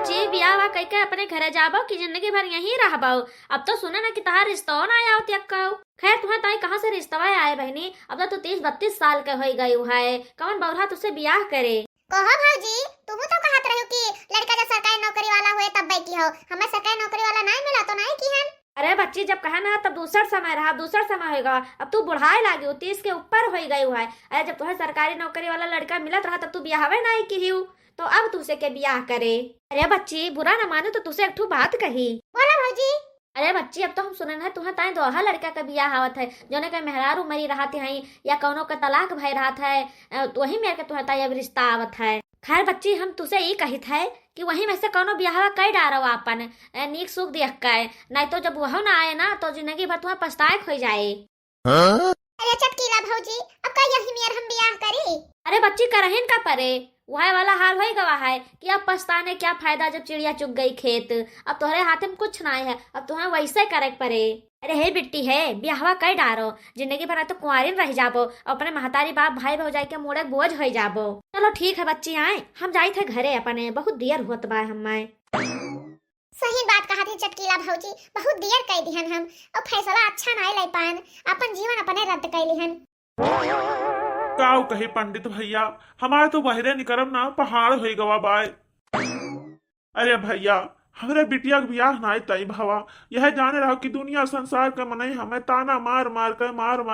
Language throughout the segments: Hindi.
बच्ची बियाह वा कई के अपने घरे जाबो कि जिंदगी भर यहीं रहबो। अब तो सुने ना कि तहार रिश्ता ना आया त्यक्का। खैर तुम्हें ताई कहाँ से रिश्ता आए बहनी। अब तो 30-32 साल के हो गई है। कौन बौरा तुझसे बियाह करे। कहो भौजी, तुम तो कहत रहो कि लड़का जब सरकारी नौकरी वाला हुए तब बैठी हो। हमें सरकारी नौकरी वाला नहीं मिला तो नहीं की हम। अरे बच्ची जब कहा ना तब दूसरा समय रहा, दूसरा समय होगा। अब तू बुढ़ाए लागी 30 के ऊपर हो गई है। अरे जब तुम्हें सरकारी नौकरी वाला लड़का मिलत रहा तब तू बियाहवे नहीं की हूँ, तो अब तुझसे के बियाह करे। अरे बच्ची बुरा न मानो तो तुझसे एक ठू बात कही। बोला भौजी। अरे बच्ची अब तो हम सुने हैं तुम्हें ताई दोहा लड़का का बियाह आवत है, जोने के मेहरारू मरी रहत है या कौनो का तलाक भई रहत है, तो वही मेरे के तुम्हें ताई अब रिश्ता आवत है। खैर बच्ची हम तुझसे ये कहित है कि वही में से कौनो बियाह कई डारो आपन नीक सुख देख के, नहीं तो जब वह ना आए ना तो जिंदगी भर तुम्हें पछताए हो जाए। अरे चटकीला भौजी, अब का यही मेर हम बियाह करी। अरे बच्ची करहिन का परे, वह वाला हाल हो गवा है कि अब पछताने क्या फायदा जब चिड़िया चुग गई खेत। अब तुम्हारे हाथ में कुछ नहीं है, अब तुम्हें वैसे करे परे। अरे हे बिट्टी है बियाहवा कई डारो, जिंदगी भर तो कुंवारिन रह जाबो, अपने महतारी बाप भाई भौजाई के मोड़े बोझ हो जाबो। चलो ठीक है बच्ची आए हम जाए थे घरे अपने, बहुत देर होत बा हमें। सही बात कहा थी चटकीला भौजी, बहुत देर कह दिहन हम। अब फैसला अच्छा नहीं ले पान, अपन जीवन अपने रद्द कर लिहन। काऊ कही पंडित भैया, हमारे तो बहरे निकरम ना पहाड़ हो गवा बाय। अरे भैया हमरे बिटिया के बियाह नाई तई भवा, यह जाने रहो कि दुनिया संसार के मनई हमें ताना मार मार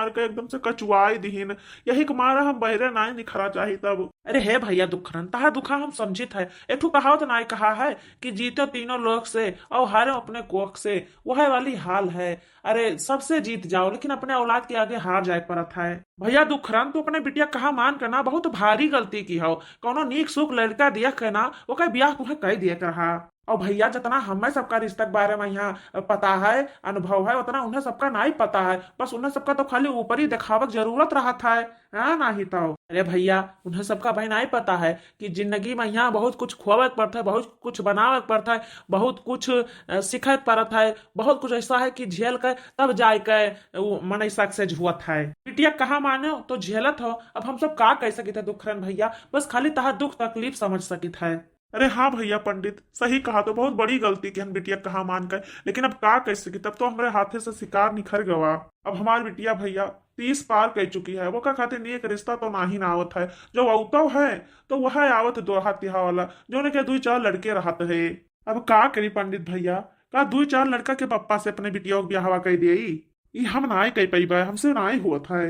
के एकदम से कचुआई दिहिन। यही के मारा हम बहरे नाई निखरा चाही तब। अरे हे भैया दुखरन ताहा दुखा हम समझित है। एठू कहावत नाई कहा है कि जीतो तीनों लोग से और हारे अपने कोख से, वह वाली हाल है। अरे सबसे जीत जाओ लेकिन अपने औलाद के आगे हार जाए पड़त है। भैया दुखरन तो अपने बिटिया कहा मान करना बहुत भारी गलती की हो। कोनो नीक सुख लड़का दिया कहना वो का बियाह तुम्हें कह दिया रहा। और भैया जितना हमें सबका रिश्ता के बारे में यहाँ पता है, अनुभव है, उतना उन्हें सबका नहीं पता है। बस उन्हें सबका तो खाली ऊपर ही दिखावक जरूरत रहा था, हाँ नहीं तो। अरे भैया उन्हें सबका भाई नहीं पता है कि जिंदगी में यहाँ बहुत कुछ खोवे पड़ता है, बहुत कुछ बनावे पड़ता है, बहुत कुछ सीखे पड़ता है, बहुत कुछ ऐसा है कि झेल कर तब जाए के मन सक्सेस हुआ है। बिटिया कहा माने तो झेलत हो। अब हम सब का कह सके थे दुखरन भैया, बस खाली तहा दुख तकलीफ समझ सकी है। अरे हाँ भैया पंडित सही कहा, तो बहुत बड़ी गलती की हम बिटिया कहा मान कर, लेकिन अब का कैसे की, तब तो हमारे हाथे से शिकार निखर गवा। अब हमारी बिटिया भैया 30 पार कह चुकी है, वो का खाते नहीं एक रिश्ता तो ना ही ना आवत है। जो अवतव है तो वह आवत दोहा तिहा वाला जो ने 2-4 लड़के रहते है। अब का करी पंडित भैया, का 2-4 लड़का के पप्पा से अपने बिटिया को ब्याहवा कह दिए, हम ना ही कह पाई बा, हमसे ना ही हुआ था।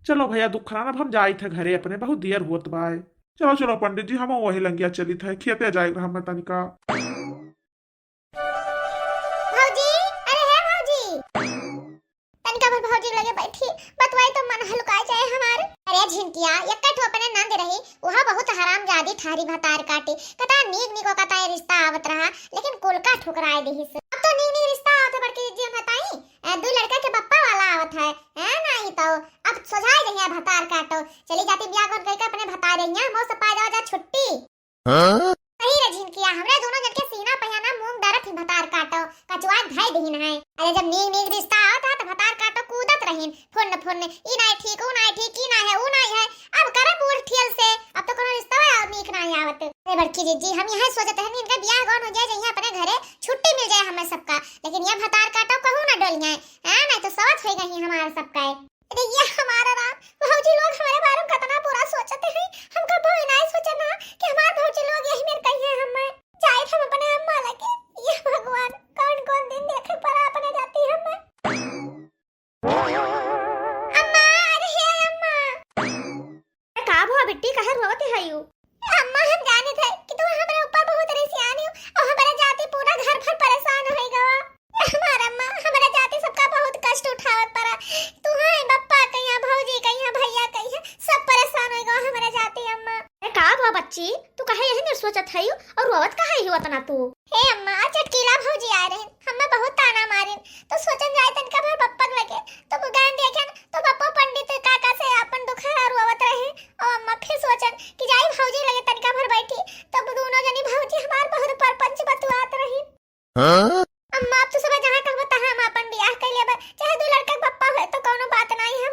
चलो भैया दुखरान अब हम जाए थे घरे अपने, बहुत देर होत बाय। चलो चलो पंडित जी हम वही लंगिया चली थे, खेते जाएगा हम तनिका। भौजी, अरे हे भौजी, तनिका भर भौजी लगे बैठी बतवाई तो मन हल्का जाए हमारे। अरे झिनकिया एक ठो अपने नंद रही, वह बहुत हरामजादी थारी भतार काटी, कता नीक नीको कता रिश्ता आवत रहा, लेकिन कोलका ठुकराए देहिस। अब तो नीक नीक रिश्ता आवत बड़की जी बताई, दो लड़का के पप्पा वाला आवत है नहीं तो अब सोझाई रहिया भतार काटो, चली जाती ब्याह कर के अपने भतार रहिया मो से पा जाओ जा छुट्टी। सही रे झिनकिया, हमरे दोनों जन के सीना पहियाना मूंग दरत ही भतार काटो, कचवा धाई दहिन है। अरे जब नीक नीक रिश्ता आवत है तो भतार काटो कूदत रहिन, फुन ई नहीं ठीक ऊ नहीं ठीक, ई नहीं है ऊ नहीं है, अब करे पूर ठेल से, अब तो कोनो रिश्ता है नीक नहीं आवत। अरे बड़की जी हम यहां सोचते हैं इनका ब्याह गौन हो जाए, जइया अपने घरे छुट्टी मिल जाए हमें सबका, लेकिन ये भतार काटो कहूं ना डोलियां हां नहीं तो सवत हो गई हमारा सबका। अरे ये हमारा राम भौजी लोग हमारे बारे में कितना बुरा सोचते हैं, हम कभी नहीं सोचा ना कि हमारे भौजी लोग यही मेरे कहिए हमें जाए हम अपने अम्मा लगे। ये भगवान कौन कौन दिन देखे पर अपने जाती हमें। अम्मा अरे हे अम्मा, का भुआ बिट्टी कहे रोते हयू। अम्मा हम जाने थे कि तू हमारे ऊपर बहुत रिसियानी हो और हमारे जाति पूरा घर भर परेशान हो गया। हमारा अम्मा हमारे जाति सबका बहुत कष्ट उठावत पड़ा, तू है बप्पा कहिया भौजी कहिया भैया कहिया सब परेशान हो गया हमारे जाति। अम्मा ए का भुआ बच्ची तू कहे यही नहीं सोचत हयू और रोवत कहे ही तना तू। हे अम्मा चटकीला भौजी आ रहे हमें बहुत ताना मारे, तो सोचन जाए तनका भर पप्पा लगे तो बुगान देखन तो पप्पा पंडित काका से अपन दुखा रोवत रहे, और अम्मा फिर सोचन कि जाई भौजी लगे तनका भर बैठी, तब दोनों जनी भौजी हमार बहुत परपंच बतुआत रही। अम्मा अब तो सब जहां कहबो तहां हम अपन बियाह कर लेबे, चाहे दो लड़का के पप्पा है तो कोनो बात नहीं है,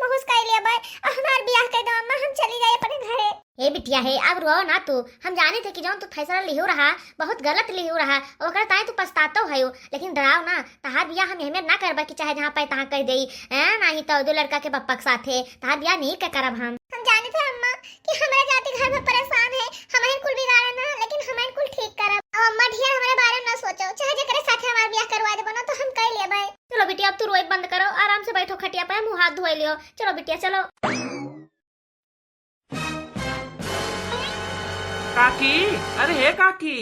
बिटिया है अब रो ना तू, हम जाने थे कि जौन तू फैसला लिहो रहा बहुत गलत लिहो रहा और ओकर ताई तू पछतातो है, लेकिन डराव ना तहार बियाह हम एहमे ना करबा कि चाहे जहां पे तहां कह देई नहीं तो दो लड़का के पप्पा के साथे तहार बियाह नहीं के करब हम जाने थे अम्मा कि हमरा जाति घर में परेशान है, हमारे कुल बिगाड़े ना लेकिन हमारे कुल ठीक करब। अब अम्मा ढेर हमारे बारे में ना सोचो, चाहे जे करे साथे हमार बियाह करवा देबो ना तो हम कर लेबै। चलो बिटिया अब तू रोई बंद करो, आराम से बैठो खटिया पे, मुंह हाथ धोए लियो। चलो बिटिया चलो। काकी, अरे हे काकी।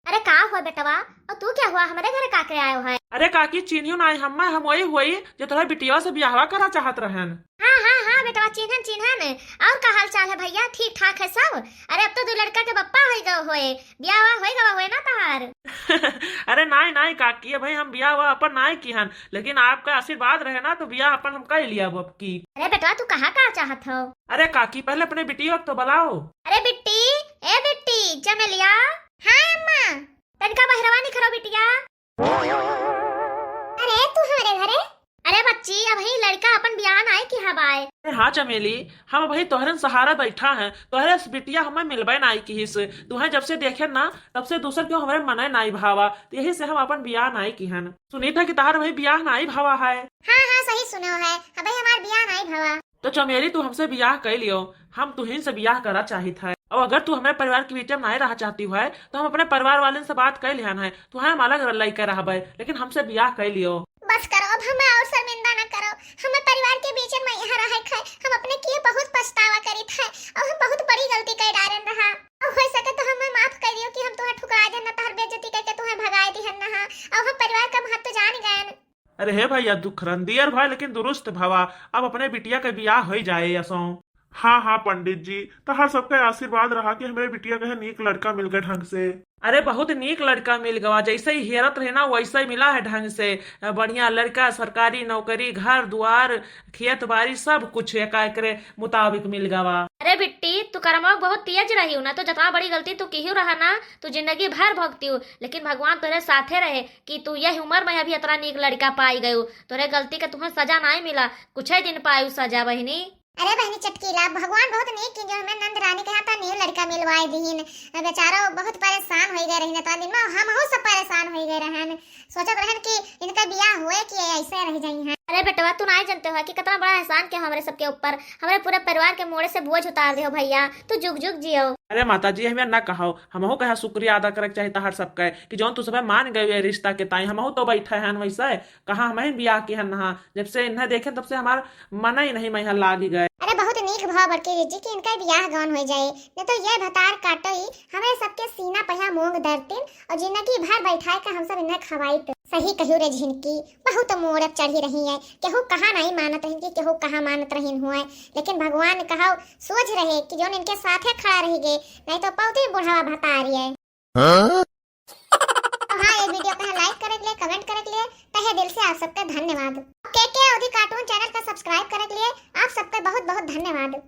अरे का हुआ बेटवा, और तू क्या हुआ हमारे घर का के आयो है? अरे काकी चिन्हियो ना हम वही हुई जो तोहरा बिटिया से बियाहवा करा चाहत रहन। हाँ बेटवा चिन्हन और का हाल चाल है भैया, ठीक ठाक है सब? अरे अब तो दो लड़का के पप्पा होए बियाह होए ना तहार। अरे नाई काकी, भाई हम बियाह अपन नाई की हन, लेकिन आपका आशीर्वाद रहे ना तो बियाह अपन हम कर लिया अब की। अरे बेटवा तू कहाँ का चाहत हो? अरे काकी पहले अपने बिटिया तो बुलाओ। अरे बिट्टी चमेलिया। हाँ अम्मा। तनका बहरवा नहीं करो बिटिया। अरे तू हमारे घरे? अरे बच्ची अब ही लड़का अपन बियाह नाई की हवाए। अरे हाँ चमेली, हम भाई तोहरन सहारा बैठा हैं, तोहरे बिटिया हमें मिलबे नाई की हिस, तुम्हें जब से देखे ना तब से दूसर क्यों हमारे मने नाई भावा, तो यही से हम अपन बियाह नाई की हन। सुनी था कि तहार भाई बियाह नाई भावा है। हाँ सही सुनो है, अब हमार बियाह नाई भावा। तो चमेली तू हमसे बियाह कर लियो, हम तुहिन से बियाह करा चाहित है, और अगर तू हमारे परिवार के बीच में नहीं रह चाहती है तो हम अपने परिवार वाले से बात कर लिया है, तू हम अलग लड़के रहबे, लेकिन हमसे बियाह कर लियो। बस करो अब हमें और शर्मिंदा न करो, हमें परिवार के बीच में यहाँ रहे खाए, हम अपने किए बहुत पछतावा करी थे और हम बहुत बड़ी गलती कर डारन रहा। अब हो सके तो हमें माफ कर दियो कि हम तुम्हें ठुकरा देना, तहर बेइज्जती करके तुम्हें भगाए दिहन ना। अब हम परिवार का महत्व जान गए। अरे हे भैया दुख रंदियर भाई, लेकिन दुरुस्त भावा, अब अपने बिटिया का बियाह हो जाए यसो। हाँ पंडित जी, तहार सबका आशीर्वाद रहा कि हमारे बिटिया का नीक लड़का मिल गए ढंग से। अरे बहुत नीक लड़का मिल गवा, जैसे ही हेरत रहे ना वैसे ही मिला है ढंग से, बढ़िया लड़का, सरकारी नौकरी, घर द्वार, खेत बाड़ी सब कुछ एकरे मुताबिक मिल गवा। अरे बिट्टी तू कर्मों बहुत तेज रही हूँ ना, तो जतना बड़ी गलती तू की रहा ना तू जिंदगी भर भोगती हूँ, लेकिन भगवान तुझे साथे रहे कि तू यह उम्र में अभी इतना नीक लड़का पाई गयू, तुझे गलती का तुम्हें सजा नहीं मिला, कुछ ही दिन पायु सजा बहनी। अरे बहनी चटकीला, भगवान बहुत नेक की जो हमें नंद रानी के यहाँ था न्यू लड़का मिलवाए दीन। बेचारा बहुत परेशान हो गए रहने, तो दिन में हम सब परेशान हो गए रहन, सोचत रहन कि इनका बियाह हुए कि ऐसे रह जाई हैं। अरे बेटवा तू नहीं जानते हो कि कितना बड़ा एहसान किया हमारे सबके ऊपर, हमारे पूरे परिवार के मोड़े से बोझ उतार दियो भैया, तू जुग जुग जियो। अरे माता जी हमें ना कहो, हमहू कहा शुक्रिया अदा करे चाहिए तहार सबके कि जौन तू सब मान गए रिश्ता के ताई, हमहू तो बैठे हैं वैसे कहा हमें बियाह की हन नहा, जब से इन्हें देखे तब से हमार मन ही नहीं मैं लाग ही गए। अरे बहुत नीक भाव बड़के जी कि इनका बियाह गौन हो जाए, नहीं तो ये भतार काटो ही हमें सबके सीना पहिया मोंग धरतीन और जिंदगी भर बैठाए का हम सब इन्हें खवाई। सही कहियो रे झिनकी, बहुत मोड़क चढ़ी रही है, केहू कहा नहीं मानत रही, केहू कहा मानत रही हुए, लेकिन भगवान कहा सोच रहे कि जो इनके साथे खड़ा रही गे, नहीं तो पौधे बुढ़ावा भता रही है। हाँ ये वीडियो को लाइक करे के लिए, कमेंट करे के लिए तहे दिल से आप सबका धन्यवाद। के अवधि कार्टून चैनल का सब्सक्राइब करे के लिए आप सबका बहुत बहुत धन्यवाद।